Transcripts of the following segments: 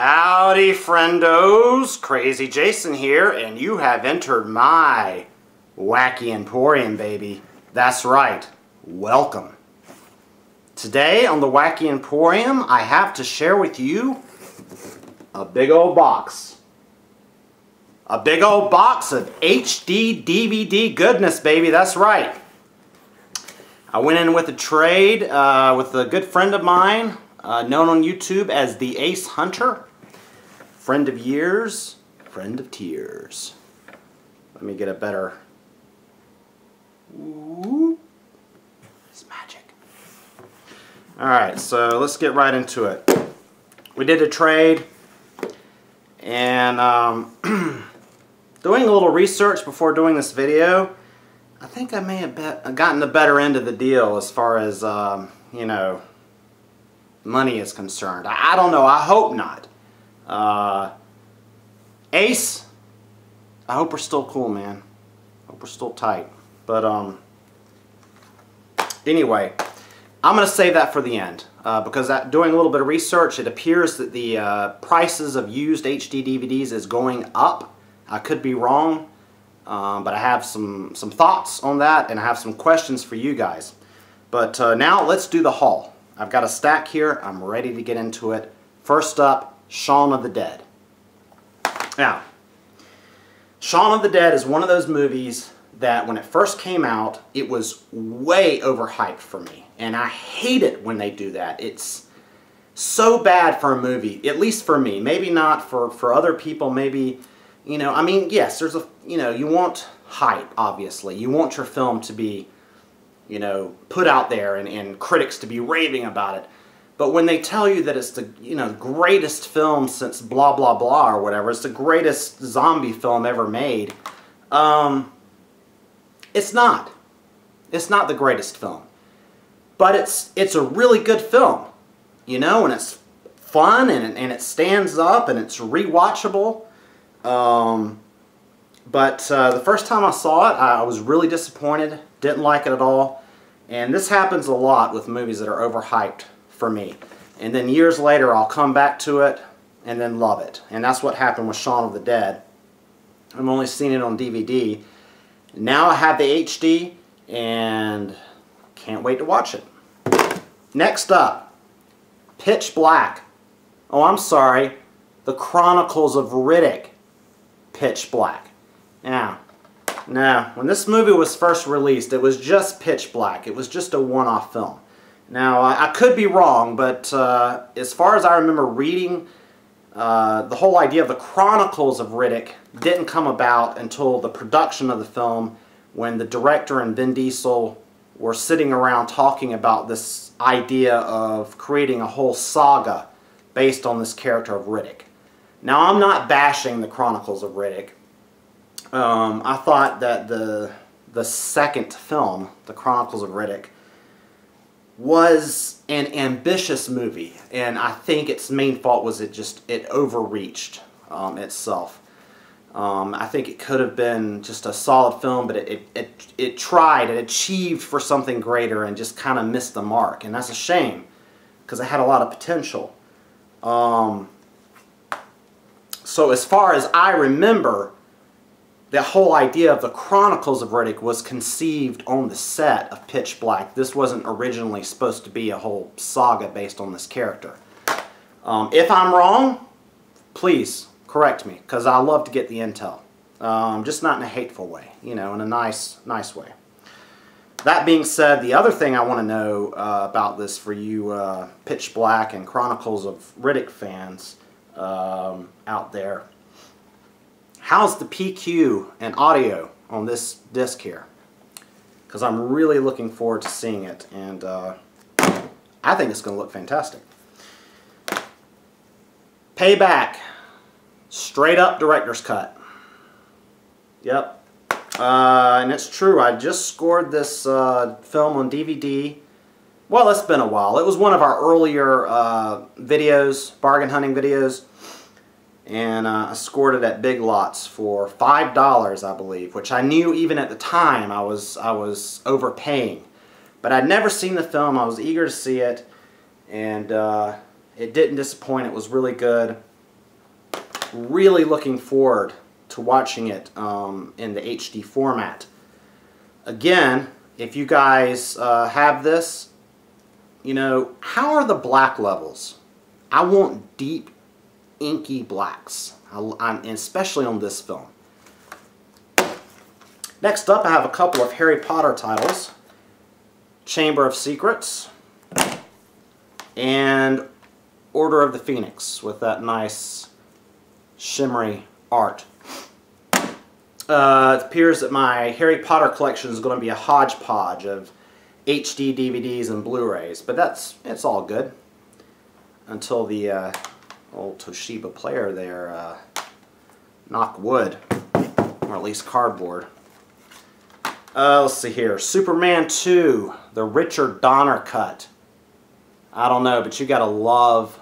Howdy friendos, Krazy Jason here, and you have entered my Wacky Emporium, baby. That's right, welcome. Today on the Wacky Emporium, I have to share with you a big old box. A big old box of HD DVD goodness, baby, that's right. I went in with a trade with a good friend of mine, known on YouTube as the Ace Hunter. Friend of years, friend of tears. Let me get a better... Ooh, it's magic. Alright, so let's get right into it. We did a trade, and doing a little research before doing this video, I think I may have gotten the better end of the deal as far as, you know, money is concerned. I don't know. I hope not. Ace, I hope we're still cool, man. Hope we're still tight. But, anyway, I'm going to save that for the end. Because doing a little bit of research, it appears that the prices of used HD DVDs is going up. I could be wrong. But I have some thoughts on that, and I have some questions for you guys. But now let's do the haul. I've got a stack here. I'm ready to get into it. First up, Shaun of the Dead. Now, Shaun of the Dead is one of those movies that when it first came out, it was way overhyped for me. And I hate it when they do that. It's so bad for a movie, at least for me. Maybe not for other people, maybe... You know, I mean, yes, there's a, you know, you want hype, obviously. You want your film to be, you know, put out there and critics to be raving about it. But when they tell you that it's the, you know, greatest film since blah, blah, blah or whatever, it's the greatest zombie film ever made, it's not. It's not the greatest film. But it's a really good film, you know, and it's fun and it stands up and it's rewatchable. But the first time I saw it, I was really disappointed, didn't like it at all, and this happens a lot with movies that are overhyped for me. And then years later, I'll come back to it and then love it. And that's what happened with Shaun of the Dead. I've only seen it on DVD. Now I have the HD, and can't wait to watch it. Next up, Pitch Black. Oh, I'm sorry, The Chronicles of Riddick. Pitch Black. Now, when this movie was first released, it was just Pitch Black. It was just a one-off film. Now, I could be wrong, but as far as I remember reading, the whole idea of the Chronicles of Riddick didn't come about until the production of the film, when the director and Vin Diesel were sitting around talking about this idea of creating a whole saga based on this character of Riddick. Now, I'm not bashing the Chronicles of Riddick. I thought that the second film, The Chronicles of Riddick, was an ambitious movie, and I think its main fault was it overreached itself. I think it could have been just a solid film, but it tried, it achieved for something greater and just kind of missed the mark, and that's a shame, because it had a lot of potential. So as far as I remember, the whole idea of the Chronicles of Riddick was conceived on the set of Pitch Black. This wasn't originally supposed to be a whole saga based on this character. If I'm wrong, please correct me, because I love to get the intel. Just not in a hateful way, you know, in a nice way. That being said, the other thing I want to know about this for you Pitch Black and Chronicles of Riddick fans out there. How's the PQ and audio on this disc here? Because I'm really looking forward to seeing it, and I think it's going to look fantastic. Payback, straight up director's cut. Yep. And it's true, I just scored this film on DVD. Well, it's been a while. It was one of our earlier videos, bargain hunting videos. And I scored it at Big Lots for $5, I believe, which I knew even at the time I was overpaying. But I'd never seen the film. I was eager to see it, and it didn't disappoint. It was really good. really looking forward to watching it in the HD format. Again, if you guys have this, you know, how are the black levels? I want deep, inky blacks, and especially on this film. Next up, I have a couple of Harry Potter titles. Chamber of Secrets and Order of the Phoenix with that nice shimmery art. It appears that my Harry Potter collection is going to be a hodgepodge of HD DVDs and Blu-rays, but it's all good until the old Toshiba player there knock wood, or at least cardboard. Let's see here. Superman 2, the Richard Donner cut. I don't know, but you gotta love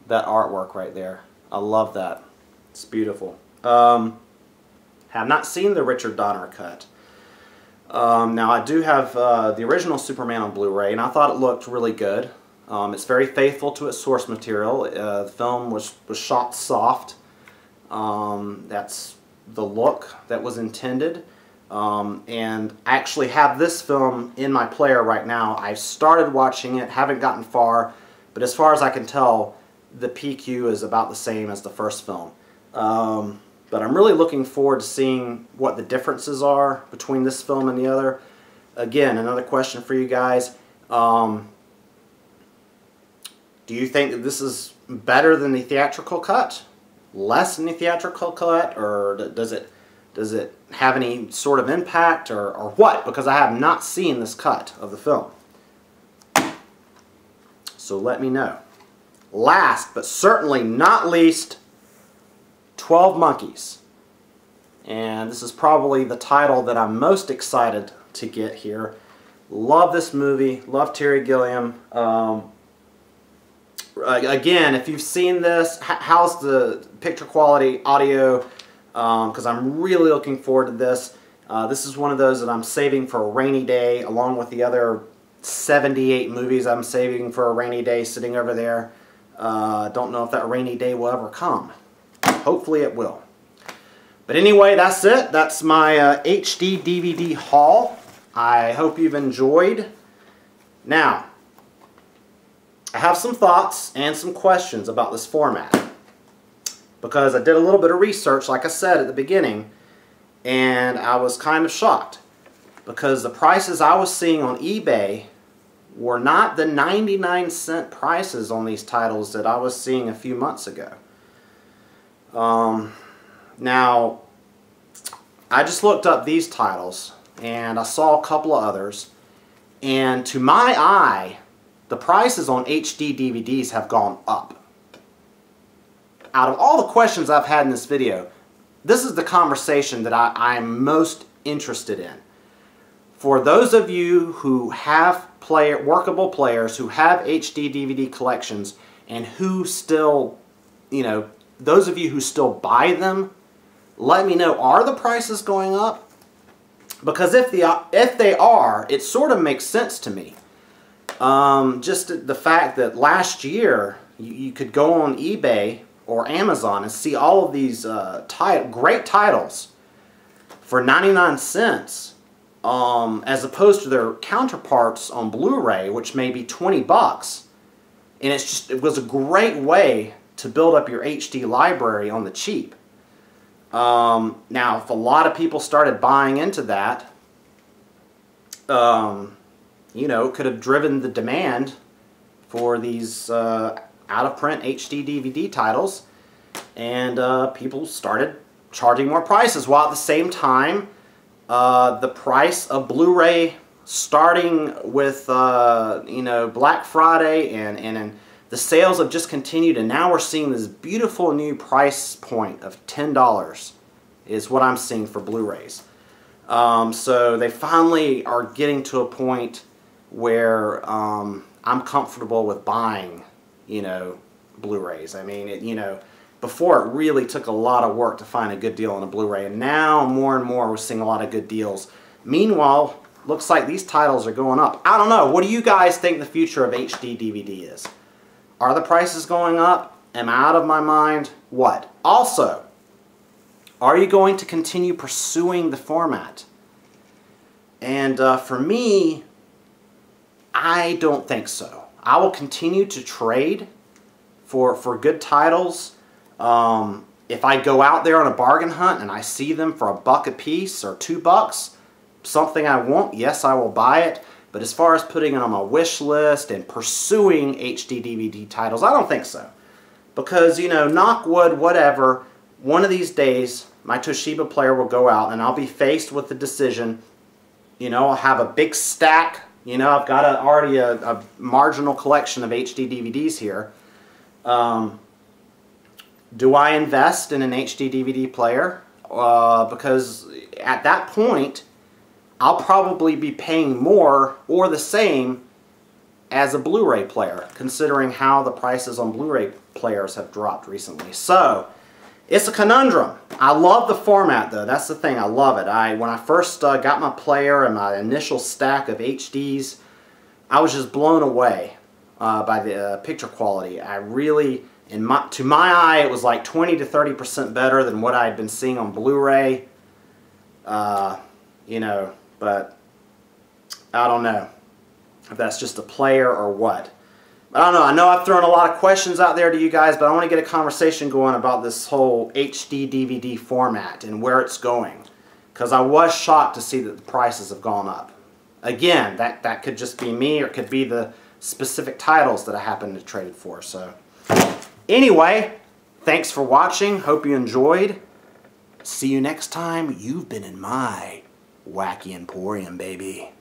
that artwork right there. I love that. It's beautiful. Have not seen the Richard Donner cut. Now I do have the original Superman on Blu-ray, and I thought it looked really good. It's very faithful to its source material. The film was shot soft. That's the look that was intended. And I actually have this film in my player right now. I started watching it, haven't gotten far, but as far as I can tell, the PQ is about the same as the first film. But I'm really looking forward to seeing what the differences are between this film and the other. Again, another question for you guys. Do you think that this is better than the theatrical cut? Less than the theatrical cut? Or does it have any sort of impact, or what? Because I have not seen this cut of the film. So let me know. Last, but certainly not least, 12 Monkeys. And this is probably the title that I'm most excited to get here. Love this movie. Love Terry Gilliam. Again, if you've seen this, how's the picture quality, audio? Because I'm really looking forward to this. This is one of those that I'm saving for a rainy day, along with the other 78 movies I'm saving for a rainy day sitting over there. Don't know if that rainy day will ever come. Hopefully it will. But anyway, that's it. That's my HD DVD haul. I hope you've enjoyed. Now, I have some thoughts and some questions about this format, because I did a little bit of research, like I said at the beginning, and I was kind of shocked because the prices I was seeing on eBay were not the 99-cent prices on these titles that I was seeing a few months ago. Now, I just looked up these titles and I saw a couple of others, and to my eye, the prices on HD DVDs have gone up. Out of all the questions I've had in this video, this is the conversation that I'm most interested in. For those of you who have workable players, who have HD DVD collections, and who still, you know, those of you who still buy them, let me know, are the prices going up? Because if they are, it sort of makes sense to me. Just the fact that last year you could go on eBay or Amazon and see all of these great titles for 99 cents, as opposed to their counterparts on Blu-ray, which may be 20 bucks. And it was a great way to build up your HD library on the cheap. Now, if a lot of people started buying into that, you know, it could have driven the demand for these out-of-print HD DVD titles, and people started charging more prices, while at the same time the price of Blu-ray, starting with you know, Black Friday, and the sales have just continued, and now we're seeing this beautiful new price point of $10 is what I'm seeing for Blu-rays. So they finally are getting to a point where I'm comfortable with buying, you know, Blu-rays. I mean, you know, before it really took a lot of work to find a good deal on a Blu-ray, and now more and more we're seeing a lot of good deals. Meanwhile, looks like these titles are going up. I don't know. What do you guys think the future of HD DVD is? Are the prices going up? Am I out of my mind? What? Also, are you going to continue pursuing the format? And for me, I don't think so. I will continue to trade for good titles. If I go out there on a bargain hunt and I see them for $1 a piece or $2, something I want, yes, I will buy it. But as far as putting it on my wish list and pursuing HD DVD titles, I don't think so. Because, you know, knock wood, whatever, one of these days, my Toshiba player will go out and I'll be faced with the decision. You know, I'll have a big stack. You know, I've got already a marginal collection of HD DVDs here. Do I invest in an HD DVD player? Because at that point, I'll probably be paying more or the same as a Blu-ray player, considering how the prices on Blu-ray players have dropped recently. So, it's a conundrum. I love the format, though. That's the thing. I love it. When I first got my player and my initial stack of HDs, I was just blown away by the picture quality. I really, to my eye, it was like 20 to 30% better than what I had been seeing on Blu-ray. You know, but I don't know if that's just a player or what. I don't know. I know I've thrown a lot of questions out there to you guys, but I want to get a conversation going about this whole HD DVD format and where it's going. Because I was shocked to see that the prices have gone up. Again, that could just be me, or it could be the specific titles that I happen to trade for. So, anyway, thanks for watching. Hope you enjoyed. See you next time. You've been in my Wacky Emporium, baby.